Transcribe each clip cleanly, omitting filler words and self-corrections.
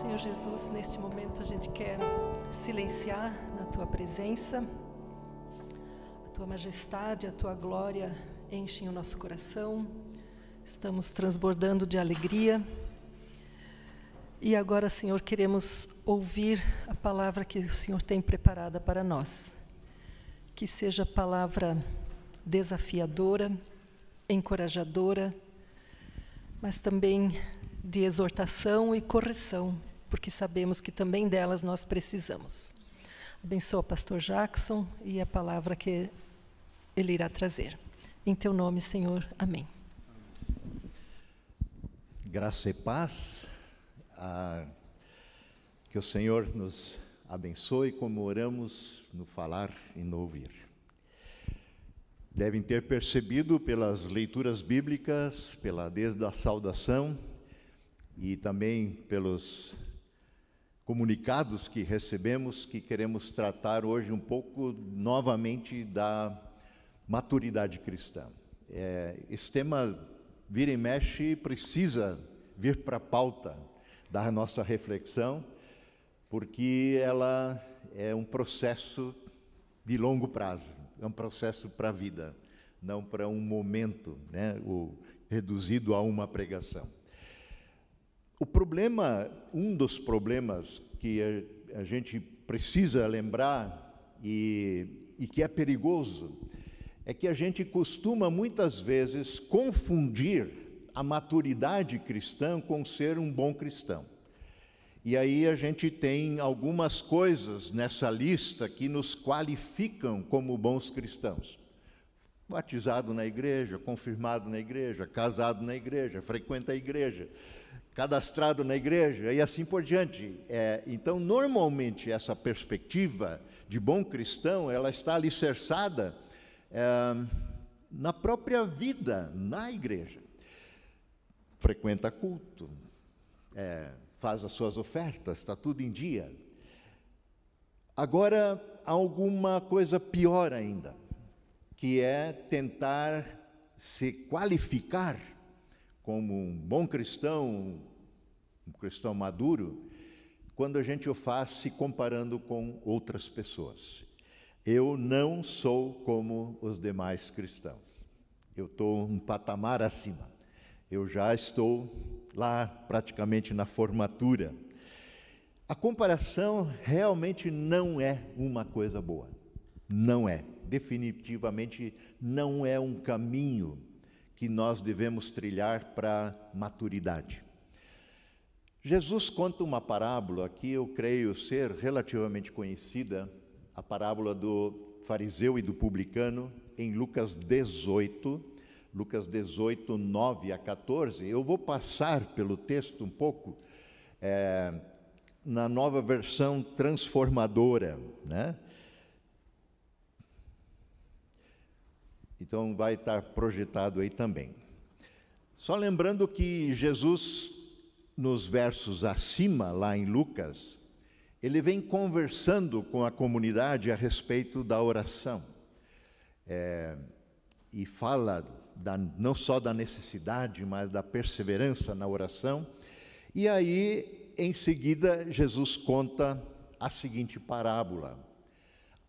Senhor Jesus, neste momento a gente quer silenciar na Tua presença. A Tua majestade, a Tua glória enchem o nosso coração. Estamos transbordando de alegria. E agora, Senhor, queremos ouvir a palavra que o Senhor tem preparada para nós. Que seja palavra desafiadora, encorajadora, mas também de exortação e correção, porque sabemos que também delas nós precisamos. Abençoa o pastor Jackson e a palavra que ele irá trazer. Em teu nome, Senhor. Amém. Graça e paz. Que o Senhor nos abençoe como oramos no falar e no ouvir. Devem ter percebido pelas leituras bíblicas, desde a saudação e também pelos comunicados que recebemos, que queremos tratar hoje um pouco novamente da maturidade cristã. Esse tema, vira e mexe, precisa vir para a pauta da nossa reflexão, porque ela é um processo de longo prazo, é um processo para a vida, não para um momento, reduzido a uma pregação. Um dos problemas que a gente precisa lembrar e que é perigoso, é que a gente costuma muitas vezes confundir a maturidade cristã com ser um bom cristão. E aí a gente tem algumas coisas nessa lista que nos qualificam como bons cristãos. Batizado na igreja, confirmado na igreja, casado na igreja, frequenta a igreja, cadastrado na igreja e assim por diante. Então, normalmente, essa perspectiva de bom cristão, ela está alicerçada na própria vida, na igreja. Frequenta culto, faz as suas ofertas, está tudo em dia. Agora, há alguma coisa pior ainda, que é tentar se qualificar como um bom cristão, um cristão maduro, quando a gente o faz se comparando com outras pessoas. Eu não sou como os demais cristãos. Eu estou um patamar acima. Eu já estou lá praticamente na formatura. A comparação realmente não é uma coisa boa. Não é. Definitivamente não é um caminho que nós devemos trilhar para a maturidade. Jesus conta uma parábola que eu creio ser relativamente conhecida, a parábola do fariseu e do publicano, em Lucas 18, 9 a 14. Eu vou passar pelo texto um pouco, na nova versão transformadora, Então vai estar projetado aí também. Só lembrando que Jesus, nos versos acima, lá em Lucas, ele vem conversando com a comunidade a respeito da oração. E fala não só da necessidade, mas da perseverança na oração. E aí, em seguida, Jesus conta a seguinte parábola: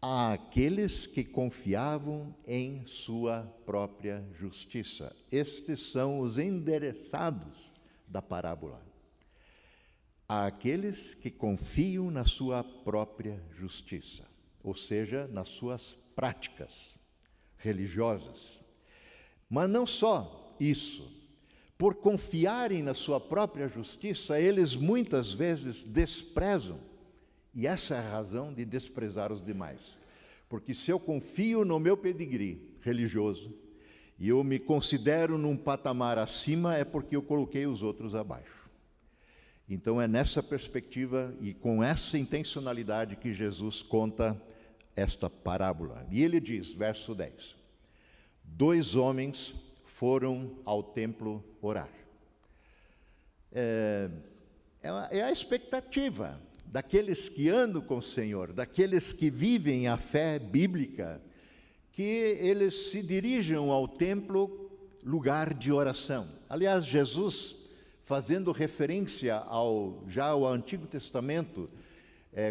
àqueles que confiavam em sua própria justiça. Estes são os endereçados da parábola. Àqueles que confiam na sua própria justiça, ou seja, nas suas práticas religiosas. Mas não só isso. Por confiarem na sua própria justiça, eles muitas vezes desprezam. E essa é a razão de desprezar os demais. Porque se eu confio no meu pedigree religioso, e eu me considero num patamar acima, é porque eu coloquei os outros abaixo. Então é nessa perspectiva e com essa intencionalidade que Jesus conta esta parábola. E ele diz, verso 10, 2 homens foram ao templo orar. É a expectativa daqueles que andam com o Senhor, daqueles que vivem a fé bíblica, que eles se dirijam ao templo, lugar de oração. Aliás, Jesus fazendo referência já ao Antigo Testamento,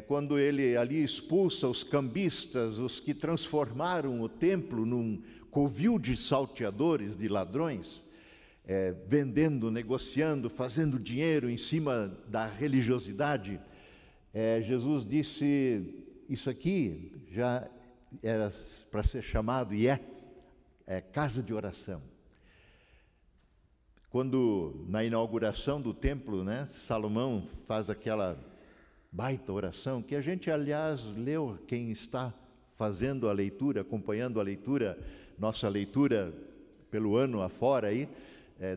quando ele ali expulsa os cambistas, os que transformaram o templo num covil de salteadores, de ladrões, vendendo, negociando, fazendo dinheiro em cima da religiosidade. Jesus disse, isso aqui já era para ser chamado, e é casa de oração. Quando, na inauguração do templo, né, Salomão faz aquela baita oração, que a gente, aliás, leu, quem está fazendo a leitura, acompanhando a leitura, nossa leitura pelo ano afora aí,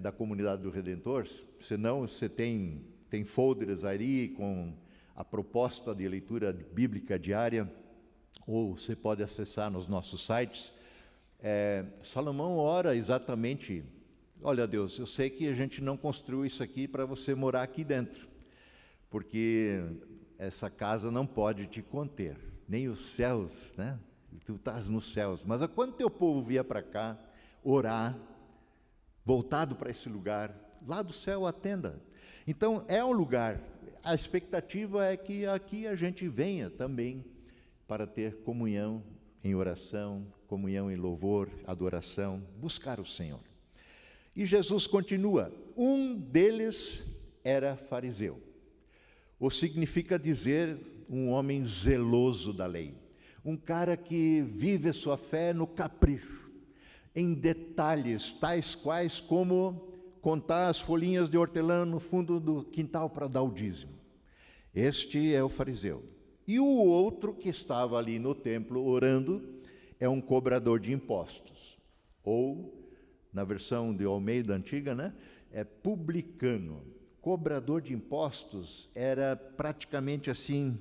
da Comunidade do Redentor. Se não, você tem folders aí com a proposta de leitura bíblica diária, ou você pode acessar nos nossos sites. Salomão ora exatamente, olha Deus, eu sei que a gente não construiu isso aqui para você morar aqui dentro, porque essa casa não pode te conter, nem os céus, né? Tu estás nos céus, mas quando teu povo vier para cá, orar, voltado para esse lugar, lá do céu atenda. Então é um lugar, a expectativa é que aqui a gente venha também para ter comunhão em oração, comunhão em louvor, adoração, buscar o Senhor. E Jesus continua, um deles era fariseu, ou significa dizer um homem zeloso da lei, um cara que vive a sua fé no capricho, em detalhes, tais quais como contar as folhinhas de hortelã no fundo do quintal para dar o dízimo. Este é o fariseu. E o outro que estava ali no templo orando é um cobrador de impostos, ou, na versão de Almeida antiga, né, é publicano. Cobrador de impostos era praticamente assim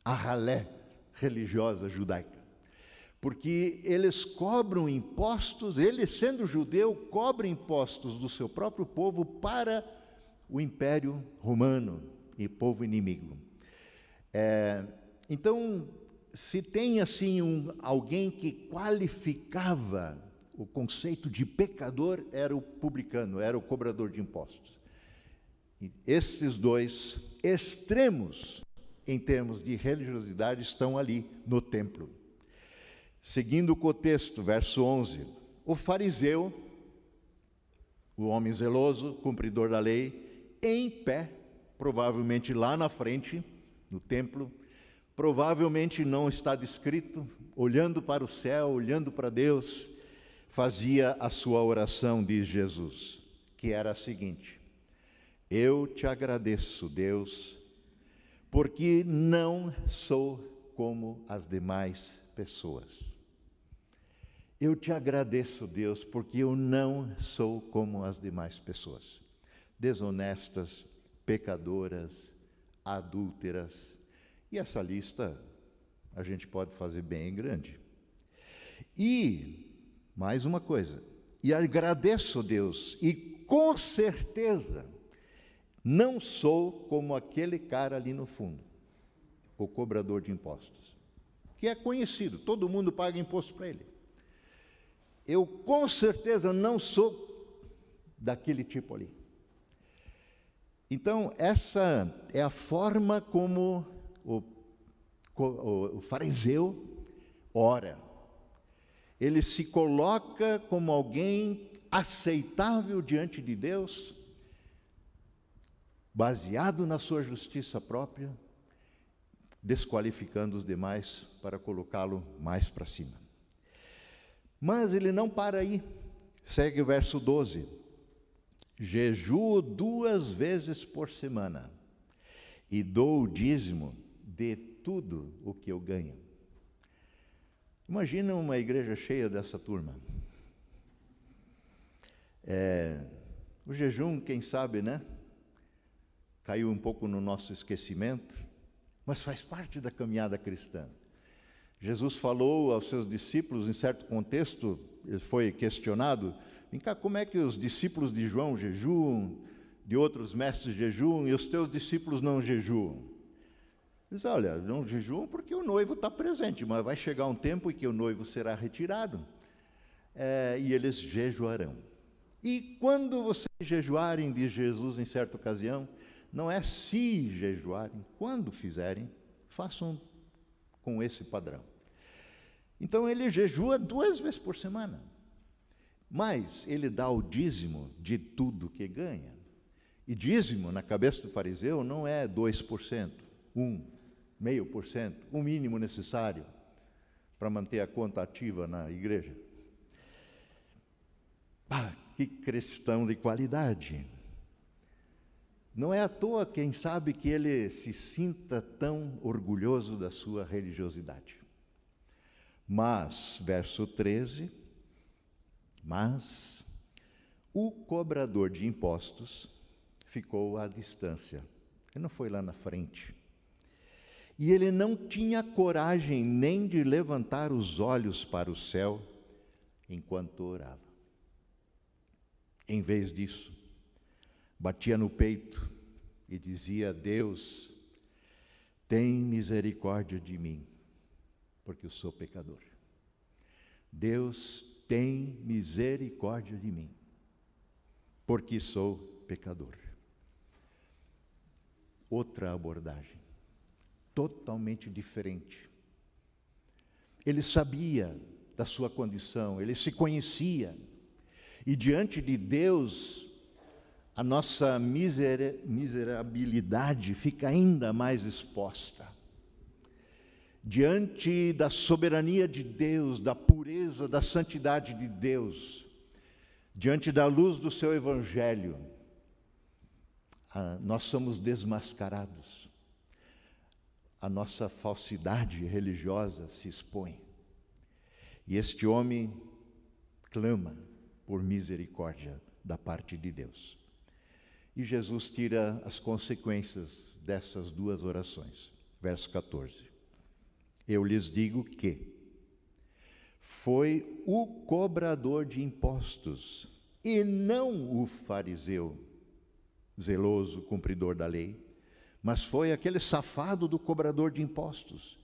a ralé religiosa judaica, porque eles cobram impostos, ele sendo judeu, cobra impostos do seu próprio povo para o Império Romano e povo inimigo. Então, se tem assim alguém que qualificava o conceito de pecador, era o publicano, era o cobrador de impostos. E esses dois extremos, em termos de religiosidade, estão ali no templo. Seguindo o contexto, verso 11, o fariseu, o homem zeloso, cumpridor da lei, em pé, provavelmente lá na frente, no templo, provavelmente não está descrito, olhando para o céu, olhando para Deus, fazia a sua oração, diz Jesus, que era a seguinte: eu te agradeço, Deus, porque não sou como as demais pessoas. Eu te agradeço, Deus, porque eu não sou como as demais pessoas, desonestas, pecadoras, adúlteras, e essa lista a gente pode fazer bem grande. E, mais uma coisa, e agradeço, Deus, e com certeza não sou como aquele cara ali no fundo, o cobrador de impostos, que é conhecido, todo mundo paga imposto para ele. Eu com certeza não sou daquele tipo ali. Então, essa é a forma como o fariseu ora. Ele se coloca como alguém aceitável diante de Deus, baseado na sua justiça própria, desqualificando os demais para colocá-lo mais para cima. Mas ele não para aí. Segue o verso 12. Jejuo 2 vezes por semana e dou o dízimo de tudo o que eu ganho. Imagina uma igreja cheia dessa turma. O jejum, quem sabe, né? Caiu um pouco no nosso esquecimento, mas faz parte da caminhada cristã. Jesus falou aos seus discípulos, em certo contexto, ele foi questionado, vem cá, como é que os discípulos de João jejuam, de outros mestres jejuam, e os teus discípulos não jejuam? Ele diz, olha, não jejuam porque o noivo está presente, mas vai chegar um tempo em que o noivo será retirado, e eles jejuarão. E quando vocês jejuarem, diz Jesus em certa ocasião, não é se jejuarem, quando fizerem, façam com esse padrão. Então ele jejua 2 vezes por semana, mas ele dá o dízimo de tudo que ganha. E dízimo, na cabeça do fariseu, não é 2%, 0,5%, o mínimo necessário para manter a conta ativa na igreja. Que cristão de qualidade! Não é à toa, quem sabe, que ele se sinta tão orgulhoso da sua religiosidade. Mas, verso 13, mas o cobrador de impostos ficou à distância. Ele não foi lá na frente. E ele não tinha coragem nem de levantar os olhos para o céu enquanto orava. Em vez disso, batia no peito e dizia: Deus, tem misericórdia de mim, porque eu sou pecador. Deus, tem misericórdia de mim, porque sou pecador. Outra abordagem, totalmente diferente. Ele sabia da sua condição, ele se conhecia, e diante de Deus, a nossa miserabilidade fica ainda mais exposta. Diante da soberania de Deus, da pureza, da santidade de Deus, diante da luz do seu Evangelho, nós somos desmascarados. A nossa falsidade religiosa se expõe. E este homem clama por misericórdia da parte de Deus. E Jesus tira as consequências dessas 2 orações. Verso 14. Eu lhes digo que foi o cobrador de impostos e não o fariseu, zeloso, cumpridor da lei, mas foi aquele safado do cobrador de impostos,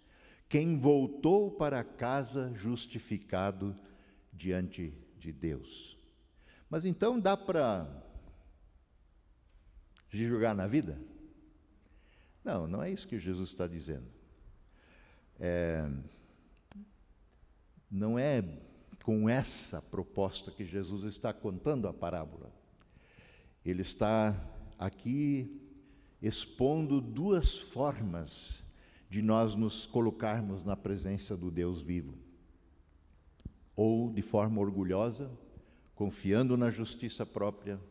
quem voltou para casa justificado diante de Deus. Mas então dá para se julgar na vida? Não, não é isso que Jesus está dizendo. Não é com essa proposta que Jesus está contando a parábola. Ele está aqui expondo 2 formas de nós nos colocarmos na presença do Deus vivo. Ou de forma orgulhosa, confiando na justiça própria,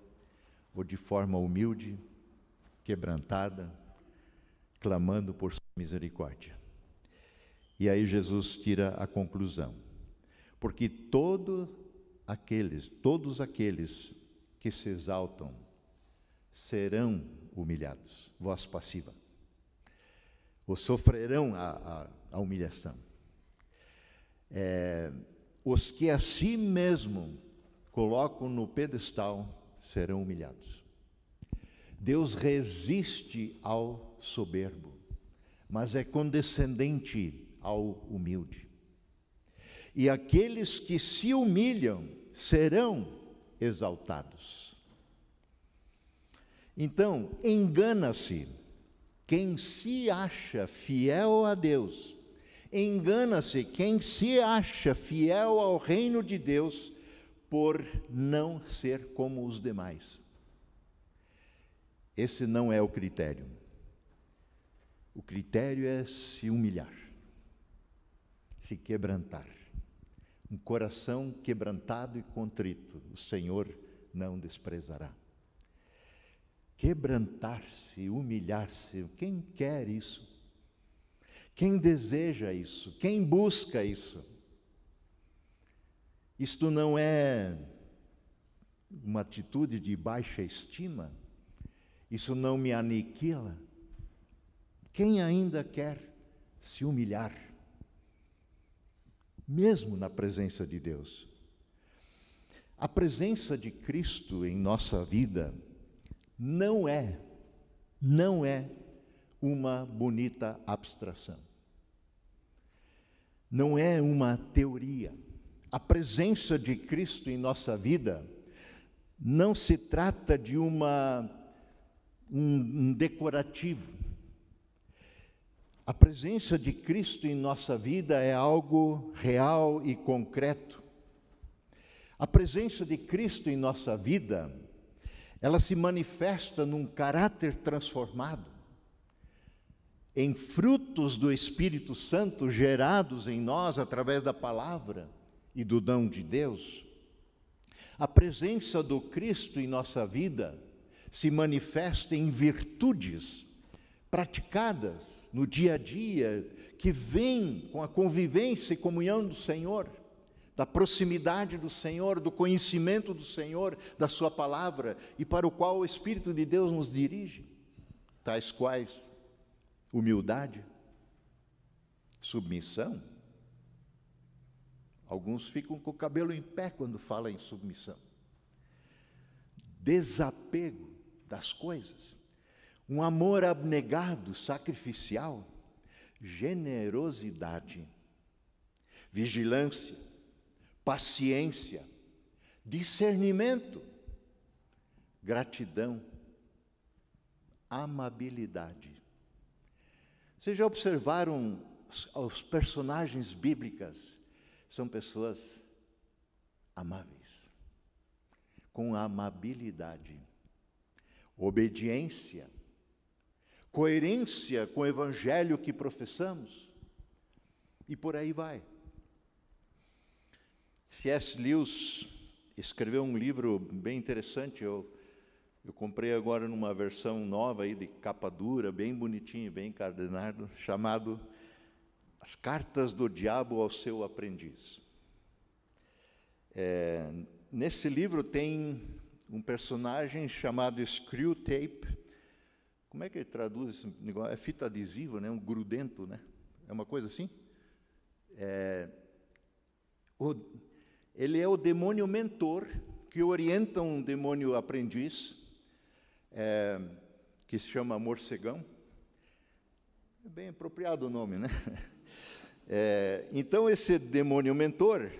ou de forma humilde, quebrantada, clamando por sua misericórdia. E aí Jesus tira a conclusão. Porque todos aqueles que se exaltam serão humilhados, voz passiva, ou sofrerão a humilhação. Os que a si mesmo colocam no pedestal serão humilhados. Deus resiste ao soberbo, mas é condescendente ao humilde. E aqueles que se humilham serão exaltados. Então, engana-se quem se acha fiel a Deus, engana-se quem se acha fiel ao reino de Deus por não ser como os demais. Esse não é o critério. O critério é se humilhar, se quebrantar. Um coração quebrantado e contrito, o Senhor não desprezará. Quebrantar-se, humilhar-se, quem quer isso? Quem deseja isso? Quem busca isso? Isto não é uma atitude de baixa estima? Isso não me aniquila? Quem ainda quer se humilhar? Mesmo na presença de Deus. A presença de Cristo em nossa vida não é uma bonita abstração. Não é uma teoria. A presença de Cristo em nossa vida não se trata de um decorativo. A presença de Cristo em nossa vida é algo real e concreto. A presença de Cristo em nossa vida, ela se manifesta num caráter transformado, em frutos do Espírito Santo gerados em nós através da palavra e do dom de Deus. A presença do Cristo em nossa vida se manifesta em virtudes praticadas no dia a dia, que vêm com a convivência e comunhão do Senhor, da proximidade do Senhor, do conhecimento do Senhor, da sua palavra, e para o qual o Espírito de Deus nos dirige, tais quais humildade, submissão. Alguns ficam com o cabelo em pé quando falam em submissão. Desapego das coisas, um amor abnegado, sacrificial, generosidade, vigilância, paciência, discernimento, gratidão, amabilidade. Vocês já observaram os personagens bíblicos? São pessoas amáveis, com amabilidade, obediência, coerência com o evangelho que professamos, e por aí vai. C.S. Lewis escreveu um livro bem interessante, eu comprei agora numa versão nova aí de capa dura, bem bonitinho, bem encadenado, chamado As Cartas do Diabo ao Seu Aprendiz. Nesse livro tem um personagem chamado Screwtape. Como é que ele traduz esse negócio? É fita adesiva, né? Um grudento, né? É uma coisa assim? Ele é o demônio mentor que orienta um demônio aprendiz, que se chama Morcegão. É bem apropriado o nome, né? Então, esse demônio mentor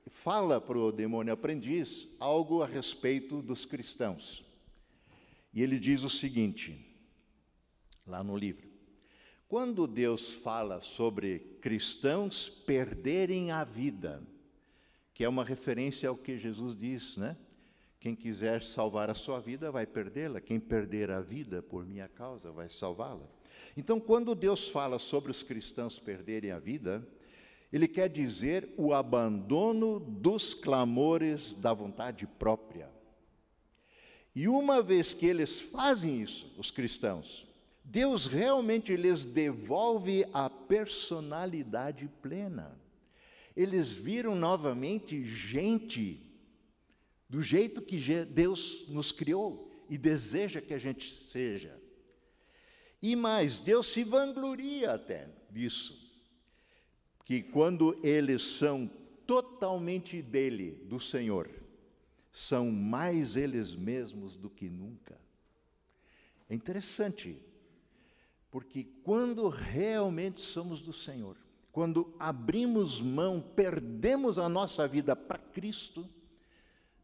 fala para o demônio aprendiz algo a respeito dos cristãos. E ele diz o seguinte, lá no livro: quando Deus fala sobre cristãos perderem a vida, que é uma referência ao que Jesus diz, né? Quem quiser salvar a sua vida vai perdê-la, quem perder a vida por minha causa vai salvá-la. Então, quando Deus fala sobre os cristãos perderem a vida, Ele quer dizer o abandono dos clamores da vontade própria. E uma vez que eles fazem isso, os cristãos, Deus realmente lhes devolve a personalidade plena. Eles viram novamente gente do jeito que Deus nos criou e deseja que a gente seja. E mais, Deus se vangloria até disso, que quando eles são totalmente dele, do Senhor, são mais eles mesmos do que nunca. É interessante, porque quando realmente somos do Senhor, quando abrimos mão, perdemos a nossa vida para Cristo,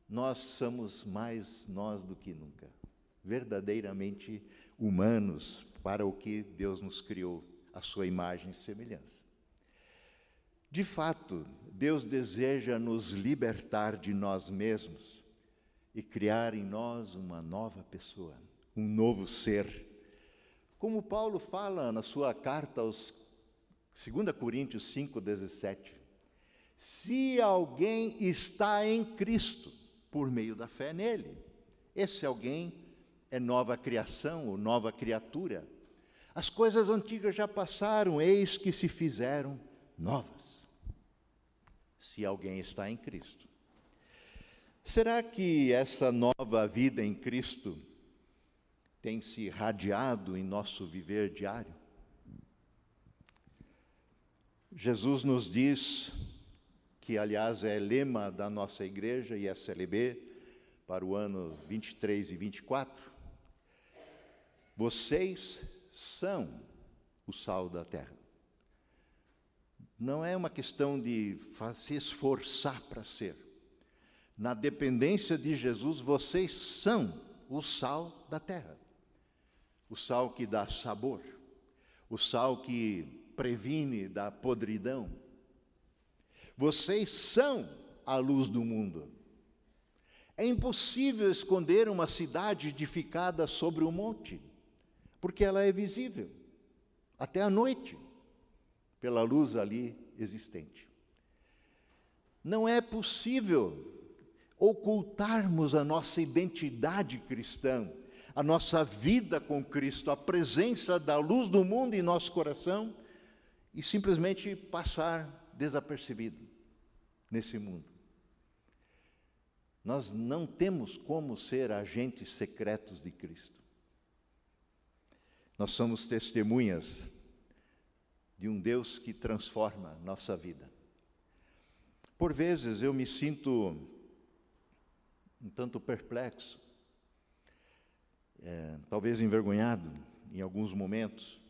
nós somos mais nós do que nunca, verdadeiramente humanos para o que Deus nos criou, a sua imagem e semelhança. De fato, Deus deseja nos libertar de nós mesmos e criar em nós uma nova pessoa, um novo ser. Como Paulo fala na sua carta aos 2 Coríntios 5:17, se alguém está em Cristo, por meio da fé nele, esse alguém é nova criação ou nova criatura. As coisas antigas já passaram, eis que se fizeram novas. Se alguém está em Cristo. Será que essa nova vida em Cristo tem se irradiado em nosso viver diário? Jesus nos diz, que aliás é lema da nossa igreja e SLB, para o ano 23 e 24, vocês são o sal da terra. Não é uma questão de se esforçar para ser. na dependência de Jesus, vocês são o sal da terra. O sal que dá sabor, o sal que previne da podridão. Vocês são a luz do mundo. É impossível esconder uma cidade edificada sobre um monte, porque ela é visível, até à noite, pela luz ali existente. Não é possível ocultarmos a nossa identidade cristã, a nossa vida com Cristo, a presença da luz do mundo em nosso coração e simplesmente passar desapercebido nesse mundo. Nós não temos como ser agentes secretos de Cristo. Nós somos testemunhas de um Deus que transforma nossa vida. Por vezes eu me sinto um tanto perplexo, talvez envergonhado em alguns momentos,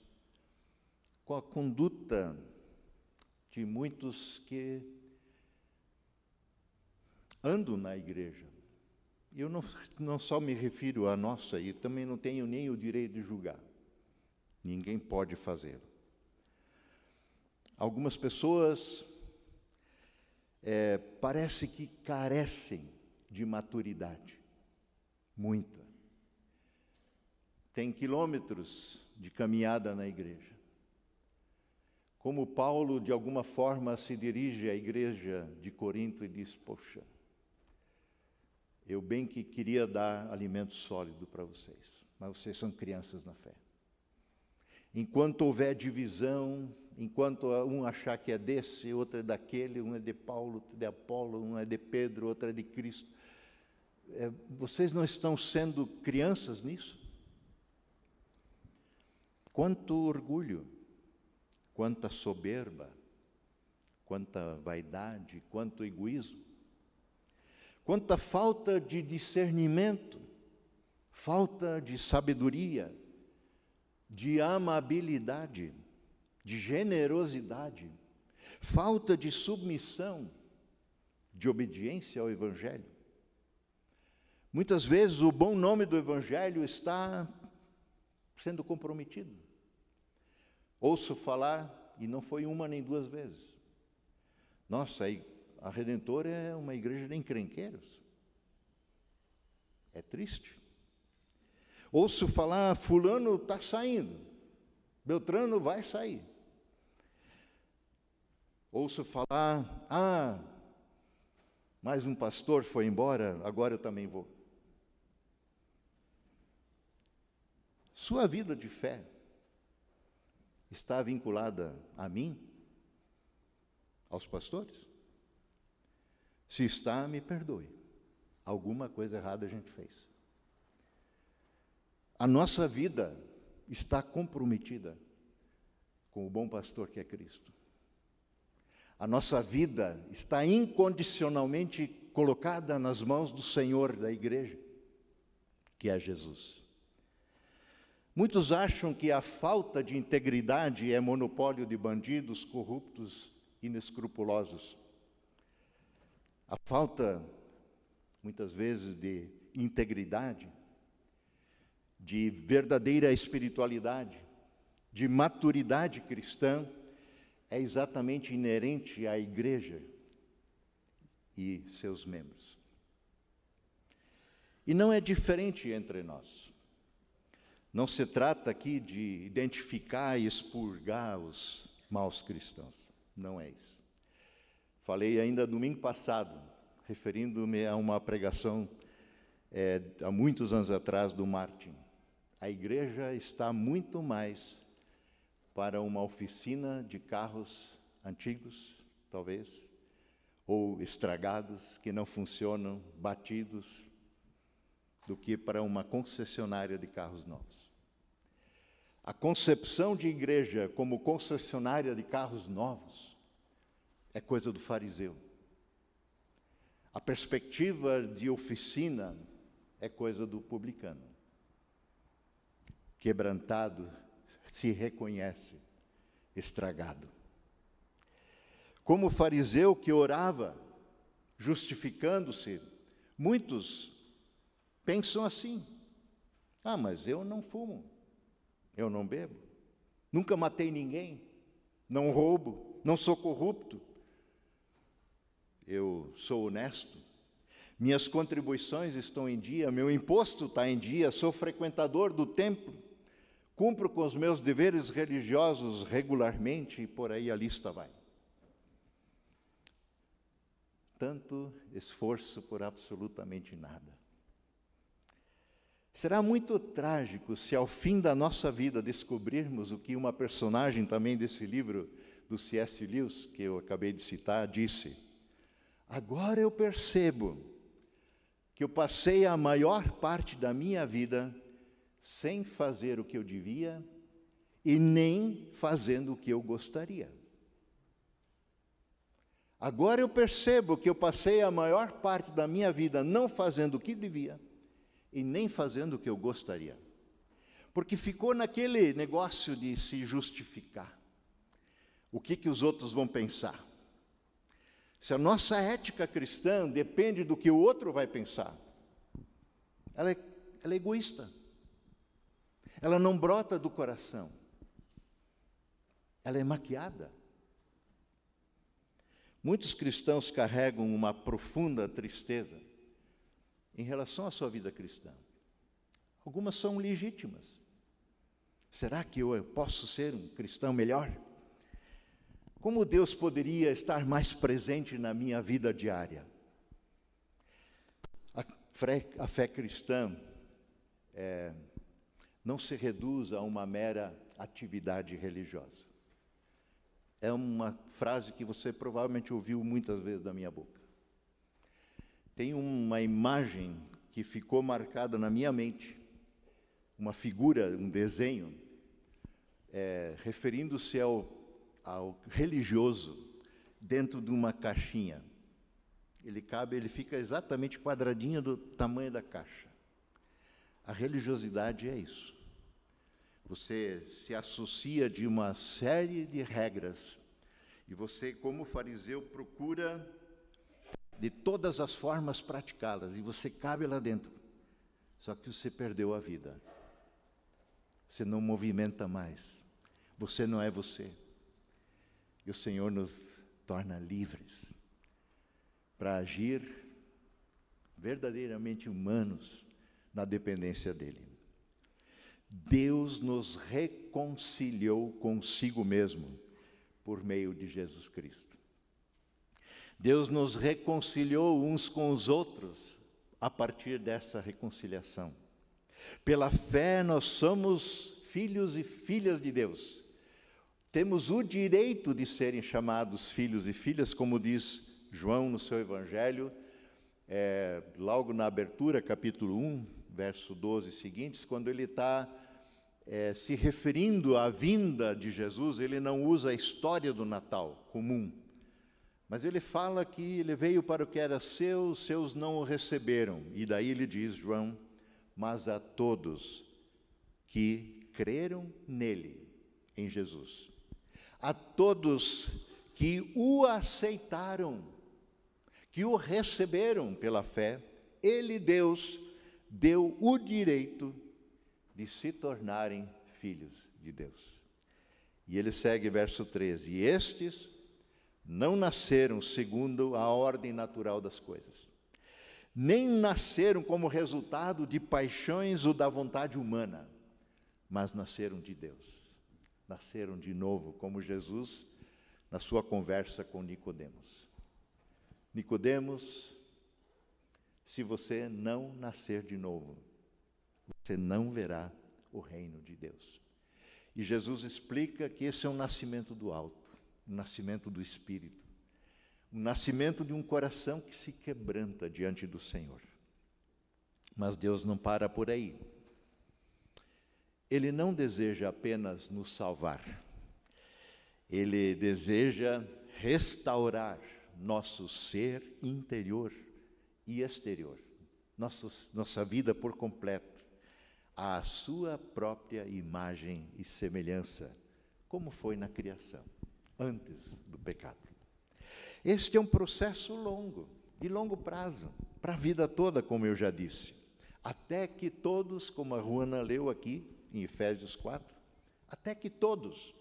com a conduta de muitos que andam na igreja. Eu não só me refiro à nossa, e também não tenho nem o direito de julgar. Ninguém pode fazê-lo. Algumas pessoas parece que carecem de maturidade, muita. Tem quilômetros de caminhada na igreja. Como Paulo, de alguma forma, se dirige à igreja de Corinto e diz: poxa, eu bem que queria dar alimento sólido para vocês, mas vocês são crianças na fé. Enquanto houver divisão, enquanto um achar que é desse, outro é daquele, um é de Paulo, outro é de Apolo, um é de Pedro, outro é de Cristo, vocês não estão sendo crianças nisso? Quanto orgulho, quanta soberba, quanta vaidade, quanto egoísmo, quanta falta de discernimento, falta de sabedoria, de amabilidade, de generosidade, falta de submissão, de obediência ao Evangelho. Muitas vezes o bom nome do Evangelho está sendo comprometido. Ouço falar, e não foi uma nem duas vezes, nossa, a Redentor é uma igreja de encrenqueiros. É triste. Ouço falar, fulano está saindo, Beltrano vai sair. Ouço falar, mais um pastor foi embora, agora eu também vou. Sua vida de fé está vinculada a mim, aos pastores? Se está, me perdoe. Alguma coisa errada a gente fez. A nossa vida está comprometida com o bom pastor que é Cristo. A nossa vida está incondicionalmente colocada nas mãos do Senhor da igreja, que é Jesus. Muitos acham que a falta de integridade é monopólio de bandidos, corruptos, inescrupulosos. A falta, muitas vezes, de integridade, de verdadeira espiritualidade, de maturidade cristã, é exatamente inerente à igreja e seus membros. E não é diferente entre nós. Não se trata aqui de identificar e expurgar os maus cristãos. Não é isso. Falei ainda domingo passado, referindo-me a uma pregação há muitos anos atrás do Martin. A igreja está muito mais para uma oficina de carros antigos, talvez, ou estragados, que não funcionam, batidos, do que para uma concessionária de carros novos. A concepção de igreja como concessionária de carros novos é coisa do fariseu. A perspectiva de oficina é coisa do publicano. Quebrantado, se reconhece estragado. Como o fariseu que orava, justificando-se Muitos pensam assim: ah, mas eu não fumo, eu não bebo, nunca matei ninguém, não roubo, não sou corrupto, eu sou honesto, minhas contribuições estão em dia, meu imposto está em dia, sou frequentador do templo, cumpro com os meus deveres religiosos regularmente, e por aí a lista vai. Tanto esforço por absolutamente nada. Será muito trágico se ao fim da nossa vida descobrirmos o que uma personagem também desse livro do C.S. Lewis, que eu acabei de citar, disse: agora eu percebo que eu passei a maior parte da minha vida sem fazer o que eu devia e nem fazendo o que eu gostaria. Agora eu percebo que eu passei a maior parte da minha vida não fazendo o que devia e nem fazendo o que eu gostaria. Porque ficou naquele negócio de se justificar. O que os outros vão pensar? Se a nossa ética cristã depende do que o outro vai pensar, ela é egoísta. Ela não brota do coração. Ela é maquiada. Muitos cristãos carregam uma profunda tristeza em relação à sua vida cristã. Algumas são legítimas. Será que eu posso ser um cristão melhor? Como Deus poderia estar mais presente na minha vida diária? A fé cristã não se reduz a uma mera atividade religiosa. É uma frase que você provavelmente ouviu muitas vezes da minha boca. Tem uma imagem que ficou marcada na minha mente, uma figura, um desenho, referindo-se ao religioso dentro de uma caixinha. Ele fica exatamente quadradinho do tamanho da caixa. A religiosidade é isso. Você se associa de uma série de regras e você, como fariseu, procura de todas as formas praticá-las e você cabe lá dentro. Só que você perdeu a vida. Você não movimenta mais. Você não é você. E o Senhor nos torna livres para agir verdadeiramente humanos na dependência dEle. Deus nos reconciliou consigo mesmo por meio de Jesus Cristo. Deus nos reconciliou uns com os outros a partir dessa reconciliação. Pela fé nós somos filhos e filhas de Deus. Temos o direito de serem chamados filhos e filhas, como diz João no seu Evangelho, logo na abertura, capítulo 1, verso 12 seguintes, quando ele está se referindo à vinda de Jesus, ele não usa a história do Natal comum, mas ele fala que ele veio para o que era seu, os seus não o receberam. E daí ele diz, João, mas a todos que creram nele, em Jesus, a todos que o aceitaram, que o receberam pela fé, ele, Deus, deu o direito de se tornarem filhos de Deus. E ele segue verso 13, e estes não nasceram segundo a ordem natural das coisas, nem nasceram como resultado de paixões ou da vontade humana, mas nasceram de Deus. Nasceram de novo, como Jesus, na sua conversa com Nicodemos. Nicodemos, se você não nascer de novo, você não verá o reino de Deus. E Jesus explica que esse é um nascimento do alto, um nascimento do Espírito, um nascimento de um coração que se quebranta diante do Senhor. Mas Deus não para por aí. Ele não deseja apenas nos salvar. Ele deseja restaurar nosso ser interior e exterior, nossa vida por completo, à sua própria imagem e semelhança, como foi na criação, antes do pecado. Este é um processo longo, de longo prazo, para a vida toda, como eu já disse. Até que todos, como a Ruana leu aqui, em Efésios 4, até que todos,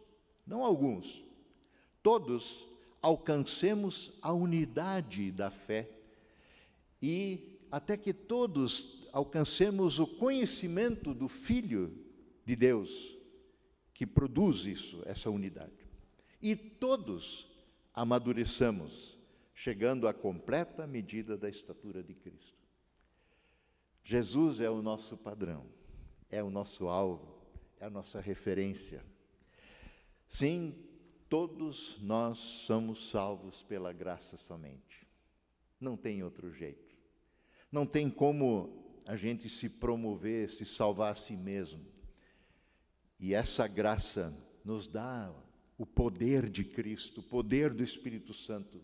não alguns, todos alcancemos a unidade da fé e até que todos alcancemos o conhecimento do Filho de Deus, que produz isso, essa unidade. E todos amadureçamos, chegando à completa medida da estatura de Cristo. Jesus é o nosso padrão, é o nosso alvo, é a nossa referência. Sim, todos nós somos salvos pela graça somente. Não tem outro jeito. Não tem como a gente se promover, se salvar a si mesmo. E essa graça nos dá o poder de Cristo, o poder do Espírito Santo,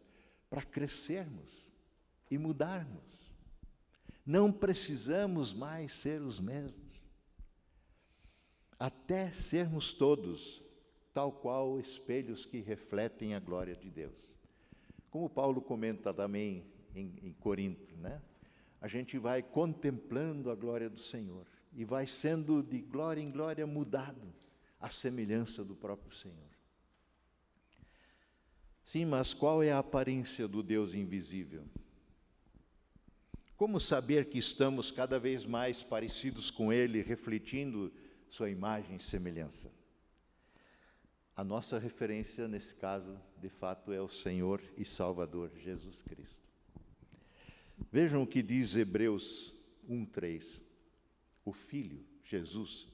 para crescermos e mudarmos. Não precisamos mais ser os mesmos. Até sermos todos, tal qual espelhos que refletem a glória de Deus. Como Paulo comenta também em Corinto, né? A gente vai contemplando a glória do Senhor e vai sendo de glória em glória mudado à semelhança do próprio Senhor. Sim, mas qual é a aparência do Deus invisível? Como saber que estamos cada vez mais parecidos com Ele, refletindo sua imagem e semelhança? A nossa referência, nesse caso, de fato, é o Senhor e Salvador, Jesus Cristo. Vejam o que diz Hebreus 1:3. O Filho, Jesus,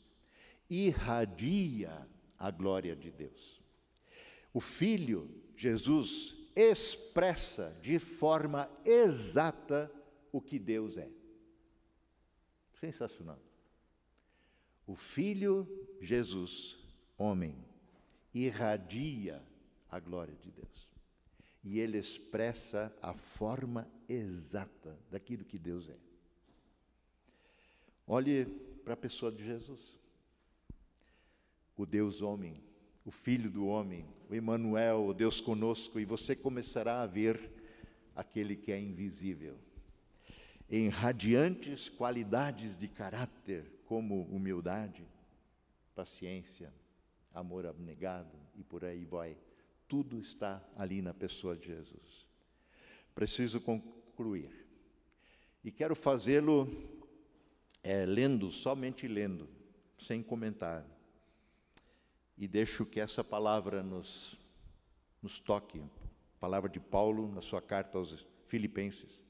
irradia a glória de Deus. O Filho, Jesus, expressa de forma exata o que Deus é. Sensacional. O Filho, Jesus, homem, irradia a glória de Deus. E ele expressa a forma exata daquilo que Deus é. Olhe para a pessoa de Jesus. O Deus homem, o Filho do homem, o Emmanuel, o Deus conosco, e você começará a ver aquele que é invisível, em radiantes qualidades de caráter, como humildade, paciência, amor abnegado e por aí vai. Tudo está ali na pessoa de Jesus. Preciso concluir. E quero fazê-lo somente lendo, sem comentar. E deixo que essa palavra nos toque. A palavra de Paulo na sua carta aos Filipenses.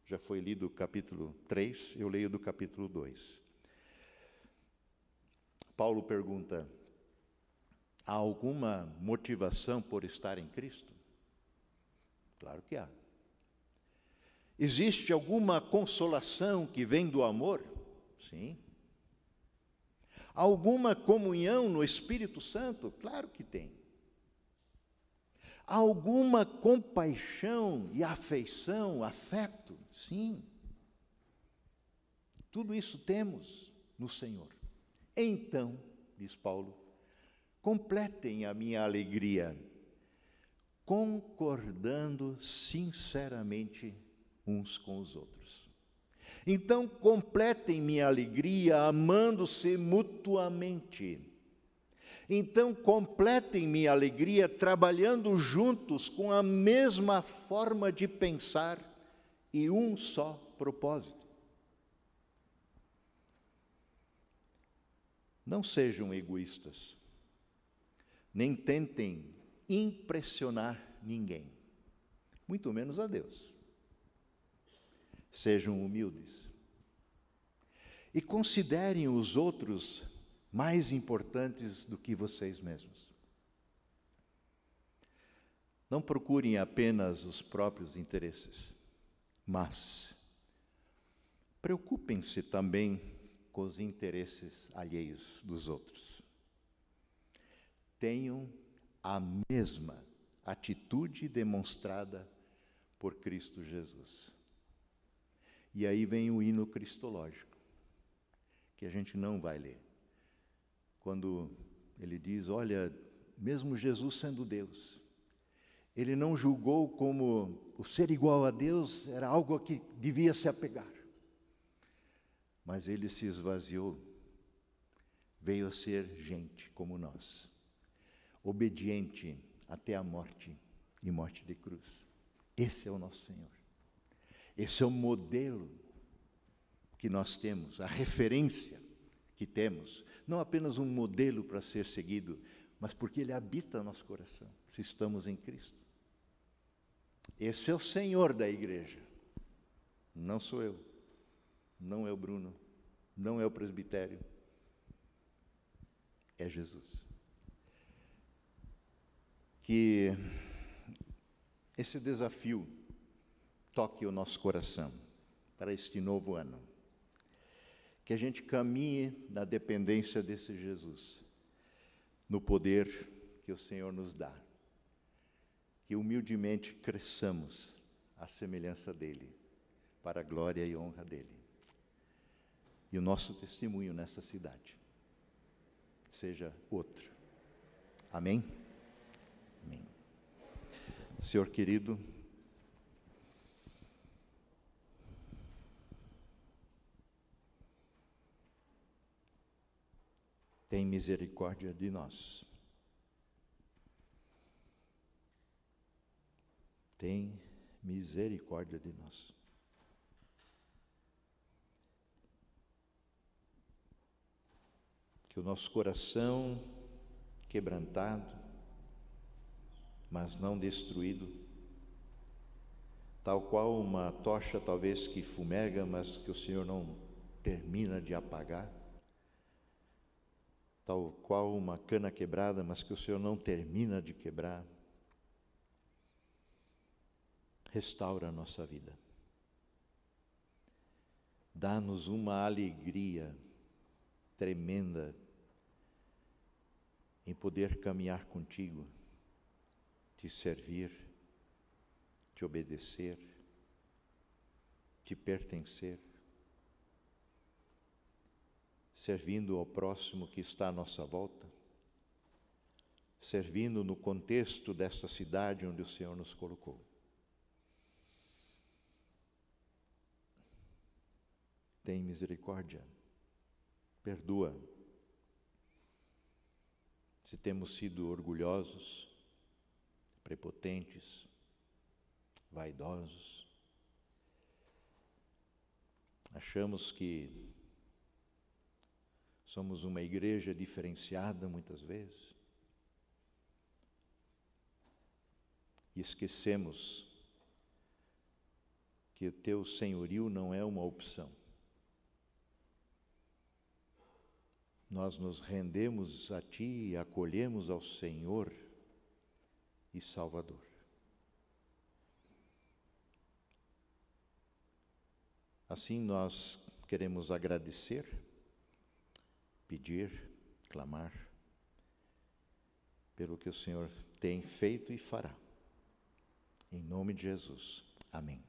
Já foi lido o capítulo 3, eu leio do capítulo 2. Paulo pergunta: há alguma motivação por estar em Cristo? Claro que há. Existe alguma consolação que vem do amor? Sim. Alguma comunhão no Espírito Santo? Claro que tem. Alguma compaixão e afeição, afeto? Sim. Tudo isso temos no Senhor. Então, diz Paulo, completem a minha alegria, concordando sinceramente uns com os outros. Então, completem minha alegria, amando-se mutuamente. Então, completem minha alegria, trabalhando juntos com a mesma forma de pensar e um só propósito. Não sejam egoístas. Nem tentem impressionar ninguém, muito menos a Deus. Sejam humildes e considerem os outros mais importantes do que vocês mesmos. Não procurem apenas os próprios interesses, mas preocupem-se também com os interesses alheios dos outros. Tenham a mesma atitude demonstrada por Cristo Jesus. E aí vem o hino cristológico, que a gente não vai ler. Quando ele diz, olha, mesmo Jesus sendo Deus, Ele não julgou como o ser igual a Deus era algo a que devia se apegar. Mas ele se esvaziou, veio a ser gente como nós, obediente até a morte e morte de cruz. Esse é o nosso Senhor. Esse é o modelo que nós temos, a referência que temos. Não apenas um modelo para ser seguido, mas porque Ele habita no nosso coração, se estamos em Cristo. Esse é o Senhor da igreja. Não sou eu, não é o Bruno, não é o presbitério. É Jesus. Que esse desafio toque o nosso coração para este novo ano. Que a gente caminhe na dependência desse Jesus, no poder que o Senhor nos dá. Que humildemente cresçamos à semelhança dEle, para a glória e honra dEle. E o nosso testemunho nessa cidade seja outro. Amém? Amém. Senhor querido, tem misericórdia de nós. Tem misericórdia de nós. Que o nosso coração quebrantado, mas não destruído, tal qual uma tocha talvez que fumega, mas que o Senhor não termina de apagar, tal qual uma cana quebrada, mas que o Senhor não termina de quebrar, restaura a nossa vida. Dá-nos uma alegria tremenda em poder caminhar contigo, te servir, te obedecer, te pertencer, servindo ao próximo que está à nossa volta, servindo no contexto desta cidade onde o Senhor nos colocou. Tem misericórdia, perdoa. Se temos sido orgulhosos, prepotentes, vaidosos, achamos que somos uma igreja diferenciada muitas vezes, e esquecemos que o teu senhorio não é uma opção. Nós nos rendemos a Ti e acolhemos ao Senhor e Salvador. Assim nós queremos agradecer, pedir, clamar pelo que o Senhor tem feito e fará. Em nome de Jesus. Amém.